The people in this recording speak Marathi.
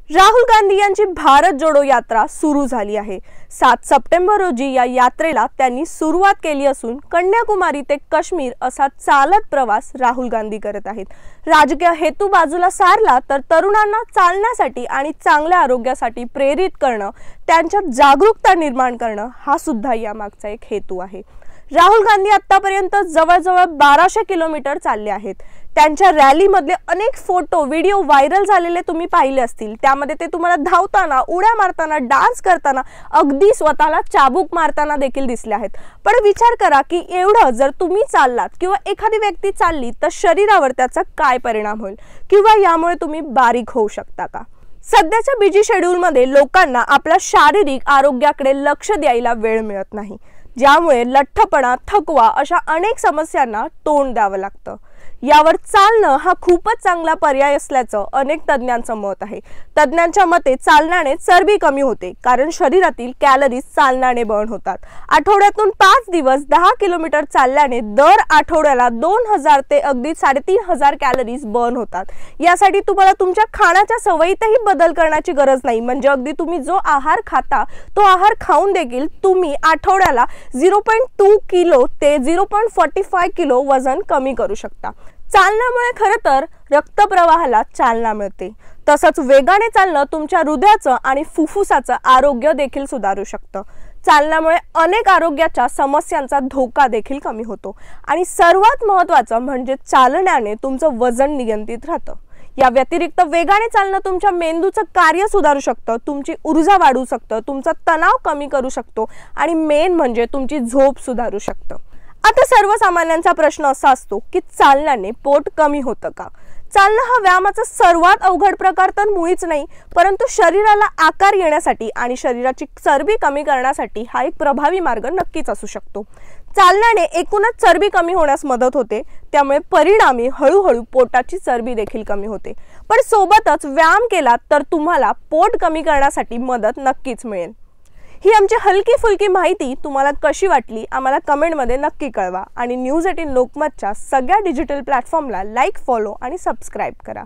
राहुल गांधी यांची भारत जोडो यात्रा सुरू झाली आहे। 7 सप्टेंबर रोजी या यात्रेला त्यांनी सुरुवात केली असून कन्याकुमारी ते काश्मीर असा चालत प्रवास राहुल गांधी करत आहेत। राजकीय हेतू बाजूला सारला तर तरुणांना चालण्यासाठी आणि चांगल्या आरोग्यासाठी प्रेरित करणं, त्यांच्यात जागरूकता निर्माण करणं हा सुद्धा यामागचा एक हेतू आहे। राहुल गांधी आतापर्यंत जवळजवळ 1200 किलोमीटर चालले आहेत। त्यांच्या रॅलीमधले अनेक फोटो व्हिडिओ व्हायरल झालेले तुम्ही पाहिले असतील। त्यामध्ये ते तुम्हाला धावताना, उड्या मारताना, डान्स करताना, अगदी स्वतःला चाबूक मारताना देखील दिसले आहेत। पण विचार करा की एवढं जर तुम्ही चाललात किंवा एखादी व्यक्ती चालली तर शरीरावर त्याचा काय परिणाम होईल किंवा यामुळे तुम्ही बारीक होऊ शकता का? सध्याच्या बिझी शेड्यूलमध्ये लोकांना आपल्या शारीरिक आरोग्याकडे लक्ष द्यायला वेळ मिळत नाही, ज्यामुळे लठ्ठपणा, थकवा अशा अनेक समस्यांना तोंड द्यावं लागतं। यावर चालणं हा खूपच चांगला पर्याय असल्याचं अनेक तज्ञांचं मत आहे। तज्ञांच्या मते चालण्याने चरबी कमी होते, कारण शरीरातील कॅलरीज चालण्याने बर्न होतात। आठवड्यातून 5 दिवस 10 किलोमीटर चालल्याने दर आठवड्याला 2000 ते अगदी 3500 कॅलरीज बर्न होतात। यासाठी तुम्हाला तुमच्या खाण्याच्या सवयीतही बदल करण्याची गरज नाही, म्हणजे अगदी तुम्ही जो आहार खाता तो आहार खाऊन देखील तुम्ही आठवड्याला 0.2 किलो ते 0.45 किलो वजन कमी करू शकता। चालण्यामुळे खरं तर रक्तप्रवाहाला चालना मिळते, तसंच वेगाने चालणं तुमच्या हृदयाचं आणि फुफ्फुसाचं आरोग्य देखील सुधारू शकतं। चालण्यामुळे अनेक आरोग्याच्या समस्यांचा धोका देखील कमी होतो आणि सर्वात महत्त्वाचं म्हणजे चालण्याने तुमचं वजन नियंत्रित राहतं। या व्यतिरिक्त वेगाने चालणं तुमच्या मेंदूचं कार्य सुधारू शकतं, तुमची ऊर्जा वाढवू शकतं, तुमचा तणाव कमी करू शकतो आणि मेन म्हणजे तुमची झोप सुधारू शकतं। आता सर्वसामान्यांचा प्रश्न असा असतो की चालण्याने पोट कमी होतं का? चालणं हा व्यायामाचा सर्वात अवघड प्रकार तर मुळीच नाही, परंतु शरीराला आकार येण्यासाठी आणि शरीराची चरबी कमी करण्यासाठी हा एक प्रभावी मार्ग नक्कीच असू शकतो। चालण्याने एकूणच चरबी कमी होण्यास मदत होते, त्यामुळे परिणामी हळूहळू पोटाची चरबी देखील कमी होते। पण सोबतच व्यायाम केला तर तुम्हाला पोट कमी करण्यासाठी मदत नक्कीच मिळेल। ही आमची हलकी फुलकी माहिती तुम्हाला कशी वाटली आम्हाला कमेंटमध्ये नक्की कळवा आणि न्यूज 18 लोकमतच्या सगळ्या डिजिटल प्लॅटफॉर्मला लाईक, फॉलो आणि सबस्क्राइब करा।